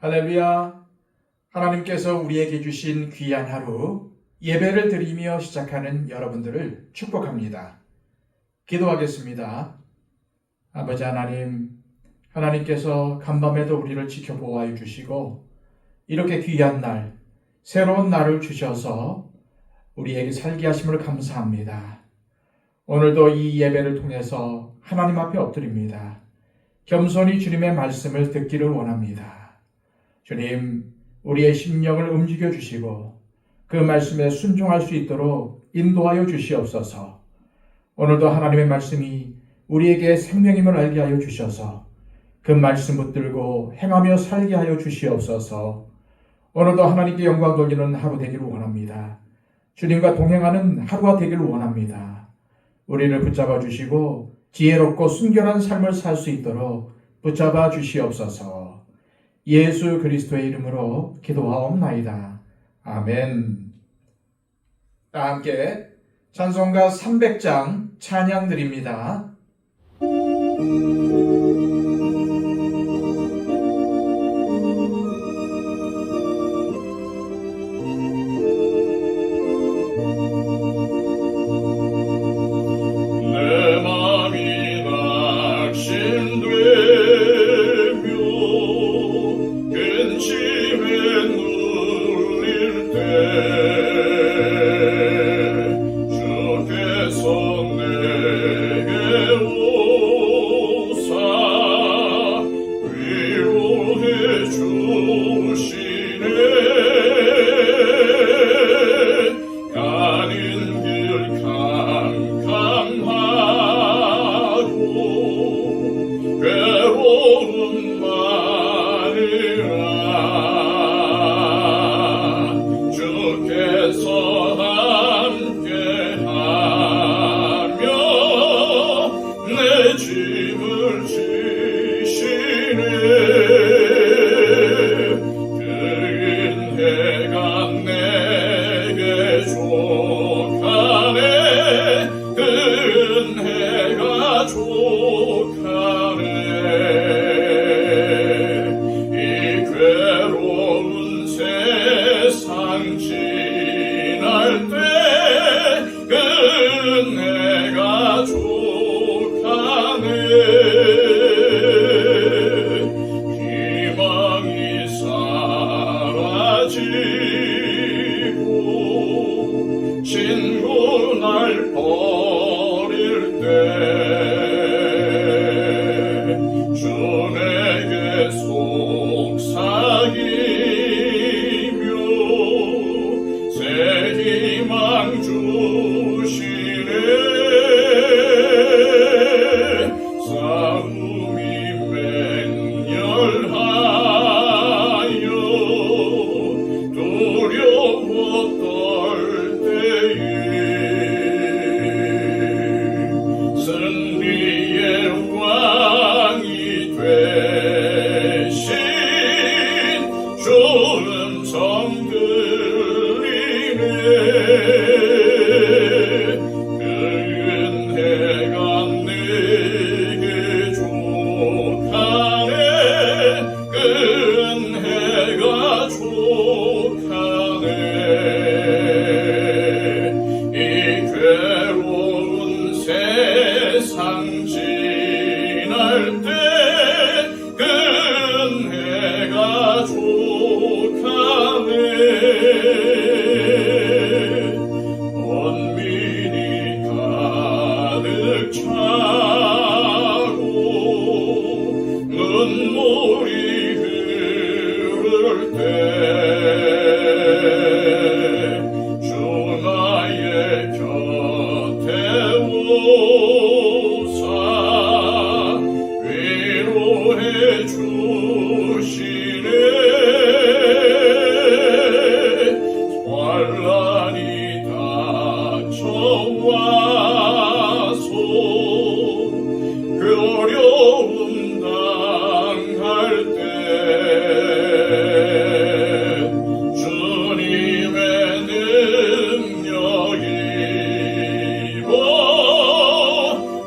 할렐루야! 하나님께서 우리에게 주신 귀한 하루, 예배를 드리며 시작하는 여러분들을 축복합니다. 기도하겠습니다. 아버지 하나님, 하나님께서 간밤에도 우리를 지켜보아해 주시고 이렇게 귀한 날, 새로운 날을 주셔서 우리에게 살게 하심을 감사합니다. 오늘도 이 예배를 통해서 하나님 앞에 엎드립니다. 겸손히 주님의 말씀을 듣기를 원합니다. 주님, 우리의 심령을 움직여 주시고 그 말씀에 순종할 수 있도록 인도하여 주시옵소서. 오늘도 하나님의 말씀이 우리에게 생명임을 알게 하여 주셔서 그 말씀 붙들고 행하며 살게 하여 주시옵소서. 오늘도 하나님께 영광 돌리는 하루 되기를 원합니다. 주님과 동행하는 하루가 되기를 원합니다. 우리를 붙잡아 주시고 지혜롭고 순결한 삶을 살 수 있도록 붙잡아 주시옵소서. 예수 그리스도의 이름으로 기도하옵나이다. 아멘. 다 함께 찬송가 300장 찬양 드립니다.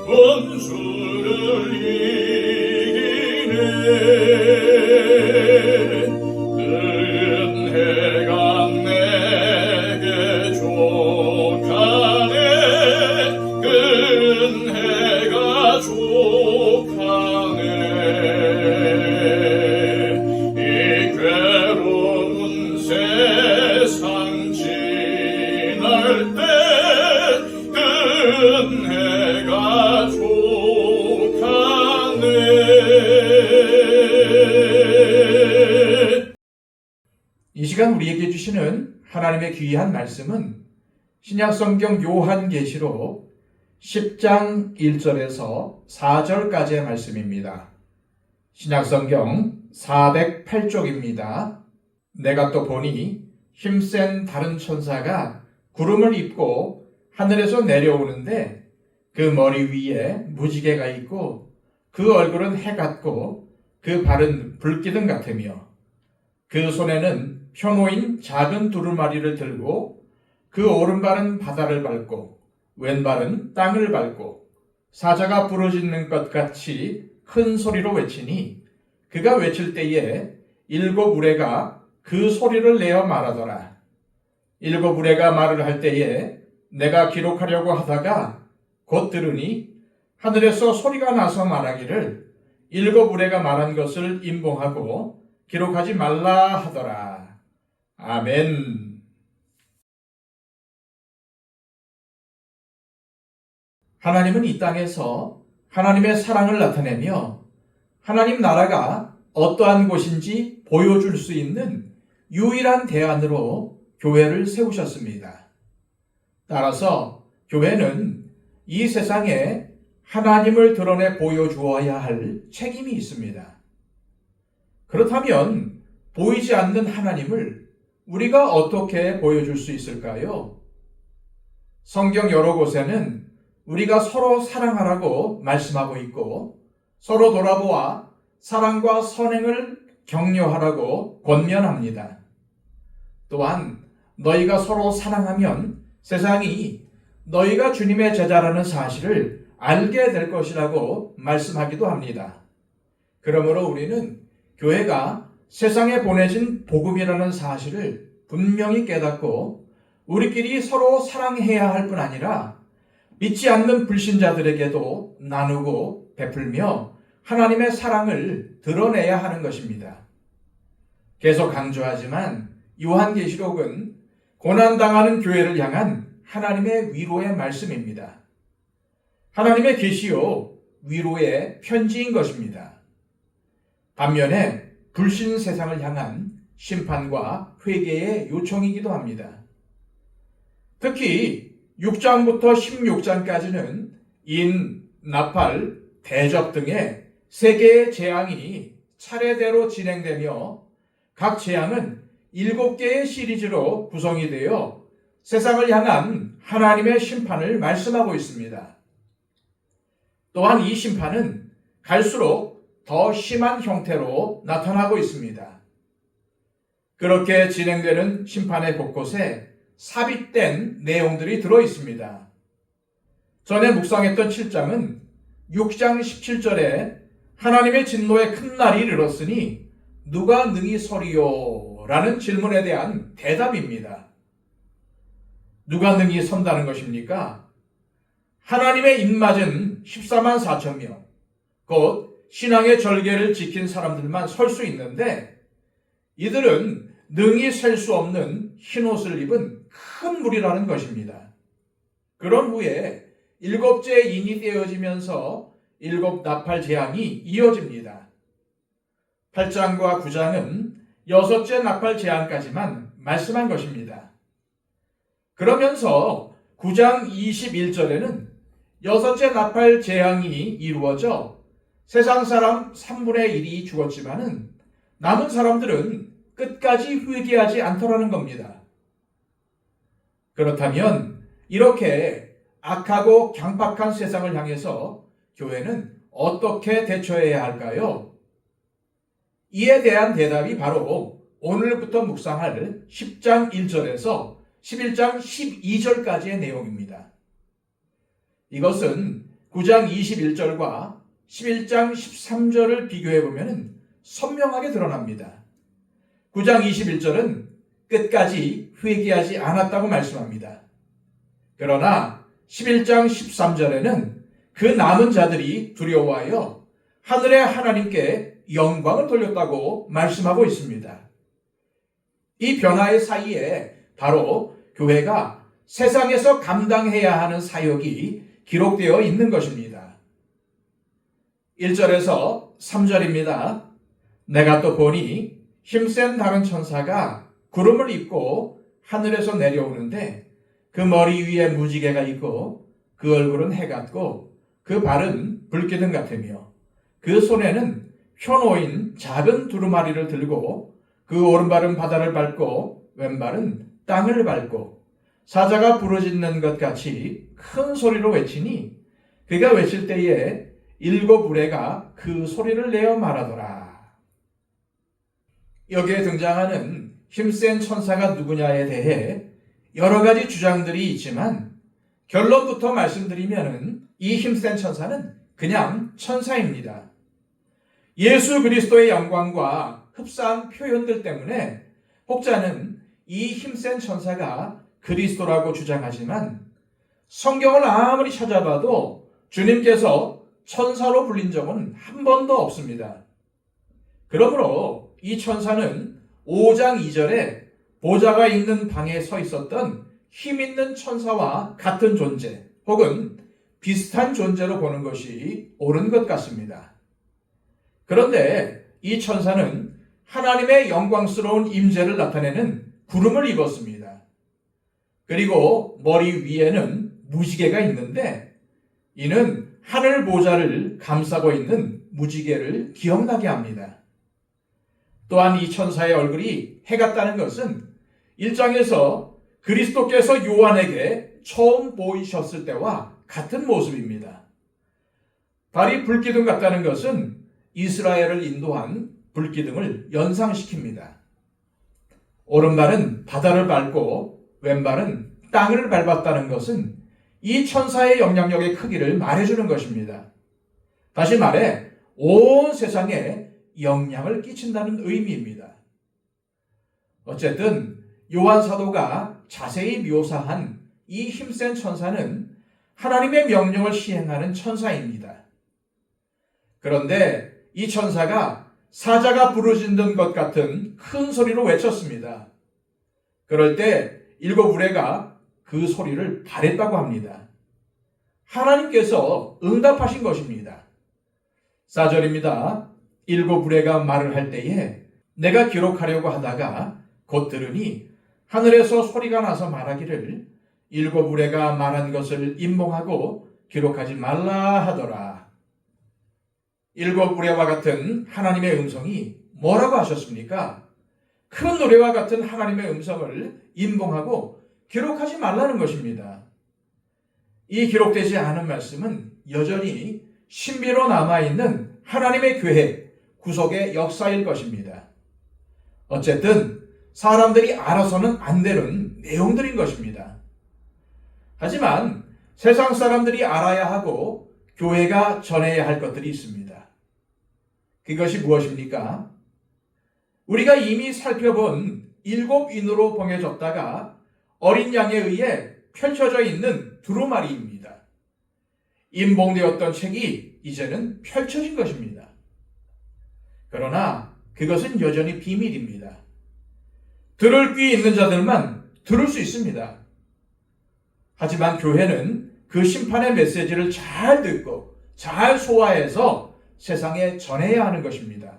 원수를 이기네 시간 우리에게 주시는 하나님의 귀한 말씀은 신약성경 요한계시록 10장 1절에서 4절까지의 말씀입니다. 신약성경 408쪽입니다. 내가 또 보니 힘센 다른 천사가 구름을 입고 하늘에서 내려오는데 그 머리 위에 무지개가 있고 그 얼굴은 해 같고 그 발은 불기둥 같으며 그 손에는 펴놓인 작은 두루마리를 들고 그 오른발은 바다를 밟고 왼발은 땅을 밟고 사자가 부르짖는 것 같이 큰 소리로 외치니 그가 외칠 때에 일곱 우레가 그 소리를 내어 말하더라. 일곱 우레가 말을 할 때에 내가 기록하려고 하다가 곧 들으니 하늘에서 소리가 나서 말하기를 일곱 우레가 말한 것을 임봉하고 기록하지 말라 하더라. 아멘. 하나님은 이 땅에서 하나님의 사랑을 나타내며 하나님 나라가 어떠한 곳인지 보여줄 수 있는 유일한 대안으로 교회를 세우셨습니다. 따라서 교회는 이 세상에 하나님을 드러내 보여주어야 할 책임이 있습니다. 그렇다면 보이지 않는 하나님을 우리가 어떻게 보여줄 수 있을까요? 성경 여러 곳에는 우리가 서로 사랑하라고 말씀하고 있고 서로 돌아보아 사랑과 선행을 격려하라고 권면합니다. 또한 너희가 서로 사랑하면 세상이 너희가 주님의 제자라는 사실을 알게 될 것이라고 말씀하기도 합니다. 그러므로 우리는 교회가 세상에 보내진 복음이라는 사실을 분명히 깨닫고 우리끼리 서로 사랑해야 할 뿐 아니라 믿지 않는 불신자들에게도 나누고 베풀며 하나님의 사랑을 드러내야 하는 것입니다. 계속 강조하지만 요한계시록은 고난당하는 교회를 향한 하나님의 위로의 말씀입니다. 하나님의 계시요 위로의 편지인 것입니다. 반면에 불신 세상을 향한 심판과 회개의 요청이기도 합니다. 특히 6장부터 16장까지는 인, 나팔, 대접 등의 세 개의 재앙이 차례대로 진행되며 각 재앙은 7개의 시리즈로 구성이 되어 세상을 향한 하나님의 심판을 말씀하고 있습니다. 또한 이 심판은 갈수록 더 심한 형태로 나타나고 있습니다. 그렇게 진행되는 심판의 곳곳에 삽입된 내용들이 들어 있습니다. 전에 묵상했던 7장은 6장 17절에 하나님의 진노의 큰 날이 이르렀으니 누가 능히 서리요? 라는 질문에 대한 대답입니다. 누가 능히 선다는 것입니까? 하나님의 입맞은 14만 4천 명, 곧 신앙의 절개를 지킨 사람들만 설 수 있는데 이들은 능히 셀 수 없는 흰옷을 입은 큰 무리라는 것입니다. 그런 후에 7째 인이 떼어지면서 7 나팔 재앙이 이어집니다. 8장과 9장은 6째 나팔 재앙까지만 말씀한 것입니다. 그러면서 9장 21절에는 6째 나팔 재앙이 이루어져 세상 사람 3분의 1이 죽었지만은 남은 사람들은 끝까지 회개하지 않더라는 겁니다. 그렇다면 이렇게 악하고 강팍한 세상을 향해서 교회는 어떻게 대처해야 할까요? 이에 대한 대답이 바로 오늘부터 묵상할 10장 1절에서 11장 12절까지의 내용입니다. 이것은 9장 21절과 11장 13절을 비교해보면 선명하게 드러납니다. 9장 21절은 끝까지 회개하지 않았다고 말씀합니다. 그러나 11장 13절에는 그 남은 자들이 두려워하여 하늘의 하나님께 영광을 돌렸다고 말씀하고 있습니다. 이 변화의 사이에 바로 교회가 세상에서 감당해야 하는 사역이 기록되어 있는 것입니다. 1절에서 3절입니다. 내가 또 보니 힘센 다른 천사가 구름을 입고 하늘에서 내려오는데 그 머리 위에 무지개가 있고 그 얼굴은 해 같고 그 발은 불기둥 같으며 그 손에는 펴놓인 작은 두루마리를 들고 그 오른발은 바다를 밟고 왼발은 땅을 밟고 사자가 부르짖는 것 같이 큰 소리로 외치니 그가 외칠 때에 일곱 우레가 그 소리를 내어 말하더라. 여기에 등장하는 힘센 천사가 누구냐에 대해 여러 가지 주장들이 있지만 결론부터 말씀드리면은 이 힘센 천사는 그냥 천사입니다. 예수 그리스도의 영광과 흡사한 표현들 때문에 혹자는 이 힘센 천사가 그리스도라고 주장하지만 성경을 아무리 찾아봐도 주님께서 천사로 불린 적은 한 번도 없습니다. 그러므로 이 천사는 5장 2절에 보좌가 있는 방에 서 있었던 힘 있는 천사와 같은 존재 혹은 비슷한 존재로 보는 것이 옳은 것 같습니다. 그런데 이 천사는 하나님의 영광스러운 임재를 나타내는 구름을 입었습니다. 그리고 머리 위에는 무지개가 있는데 이는 하늘 보좌를 감싸고 있는 무지개를 기억나게 합니다. 또한 이 천사의 얼굴이 해 같다는 것은 1장에서 그리스도께서 요한에게 처음 보이셨을 때와 같은 모습입니다. 발이 불기둥 같다는 것은 이스라엘을 인도한 불기둥을 연상시킵니다. 오른발은 바다를 밟고 왼발은 땅을 밟았다는 것은 이 천사의 영향력의 크기를 말해주는 것입니다. 다시 말해 온 세상에 영향을 끼친다는 의미입니다. 어쨌든 요한 사도가 자세히 묘사한 이 힘센 천사는 하나님의 명령을 시행하는 천사입니다. 그런데 이 천사가 사자가 부르짖는 것 같은 큰 소리로 외쳤습니다. 그럴 때 일곱 우레가 그 소리를 바랬다고 합니다. 하나님께서 응답하신 것입니다. 4절입니다. 일곱 우레가 말을 할 때에 내가 기록하려고 하다가 곧 들으니 하늘에서 소리가 나서 말하기를 일곱 우레가 말한 것을 인봉하고 기록하지 말라 하더라. 일곱 우레와 같은 하나님의 음성이 뭐라고 하셨습니까? 큰 노래와 같은 하나님의 음성을 인봉하고 기록하지 말라는 것입니다. 이 기록되지 않은 말씀은 여전히 신비로 남아있는 하나님의 계획, 구속의 역사일 것입니다. 어쨌든 사람들이 알아서는 안 되는 내용들인 것입니다. 하지만 세상 사람들이 알아야 하고 교회가 전해야 할 것들이 있습니다. 그것이 무엇입니까? 우리가 이미 살펴본 일곱 인으로 봉해졌다가 어린 양에 의해 펼쳐져 있는 두루마리입니다. 인봉되었던 책이 이제는 펼쳐진 것입니다. 그러나 그것은 여전히 비밀입니다. 들을 귀 있는 자들만 들을 수 있습니다. 하지만 교회는 그 심판의 메시지를 잘 듣고 잘 소화해서 세상에 전해야 하는 것입니다.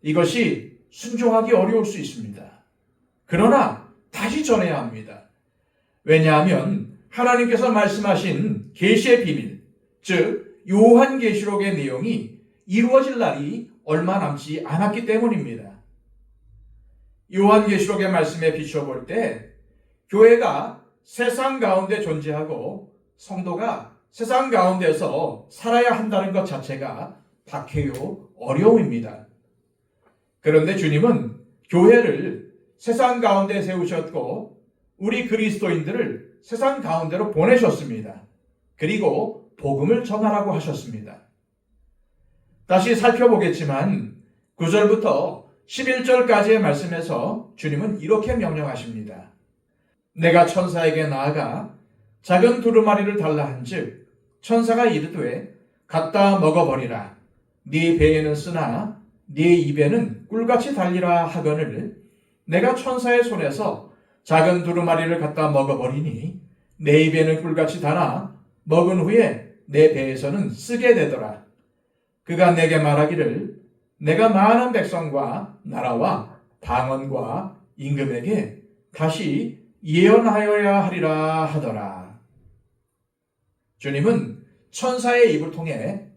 이것이 순종하기 어려울 수 있습니다. 그러나 다시 전해야 합니다. 왜냐하면 하나님께서 말씀하신 계시의 비밀, 즉 요한계시록의 내용이 이루어질 날이 얼마 남지 않았기 때문입니다. 요한계시록의 말씀에 비춰볼 때 교회가 세상 가운데 존재하고 성도가 세상 가운데서 살아야 한다는 것 자체가 박해요 어려움입니다. 그런데 주님은 교회를 세상 가운데 세우셨고 우리 그리스도인들을 세상 가운데로 보내셨습니다. 그리고 복음을 전하라고 하셨습니다. 다시 살펴보겠지만 9절부터 11절까지의 말씀에서 주님은 이렇게 명령하십니다. 내가 천사에게 나아가 작은 두루마리를 달라 한즉 천사가 이르되 갖다 먹어버리라. 네 배에는 쓰나 네 입에는 꿀같이 달리라 하거늘 내가 천사의 손에서 작은 두루마리를 갖다 먹어버리니 내 입에는 꿀같이 달아 먹은 후에 내 배에서는 쓰게 되더라. 그가 내게 말하기를 내가 많은 백성과 나라와 방언과 임금에게 다시 예언하여야 하리라 하더라. 주님은 천사의 입을 통해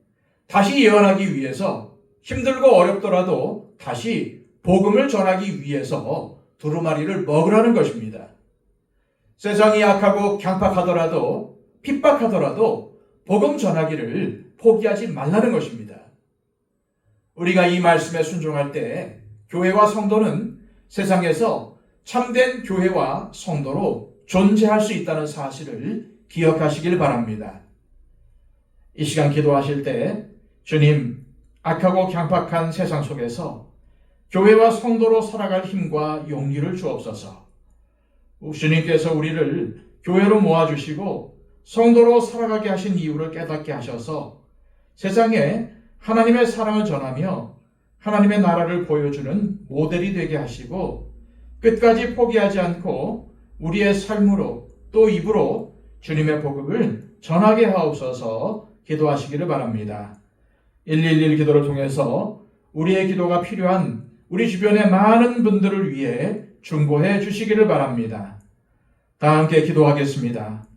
다시 예언하기 위해서 힘들고 어렵더라도 다시 복음을 전하기 위해서 두루마리를 먹으라는 것입니다. 세상이 약하고 강팍하더라도 핍박하더라도 복음 전하기를 포기하지 말라는 것입니다. 우리가 이 말씀에 순종할 때 교회와 성도는 세상에서 참된 교회와 성도로 존재할 수 있다는 사실을 기억하시길 바랍니다. 이 시간 기도하실 때 주님, 악하고 강팍한 세상 속에서 교회와 성도로 살아갈 힘과 용기를 주옵소서. 주님께서 우리를 교회로 모아주시고 성도로 살아가게 하신 이유를 깨닫게 하셔서 세상에 하나님의 사랑을 전하며 하나님의 나라를 보여주는 모델이 되게 하시고 끝까지 포기하지 않고 우리의 삶으로 또 입으로 주님의 복음을 전하게 하옵소서 기도하시기를 바랍니다. 111 기도를 통해서 우리의 기도가 필요한 우리 주변의 많은 분들을 위해 중보해 주시기를 바랍니다. 다 함께 기도하겠습니다.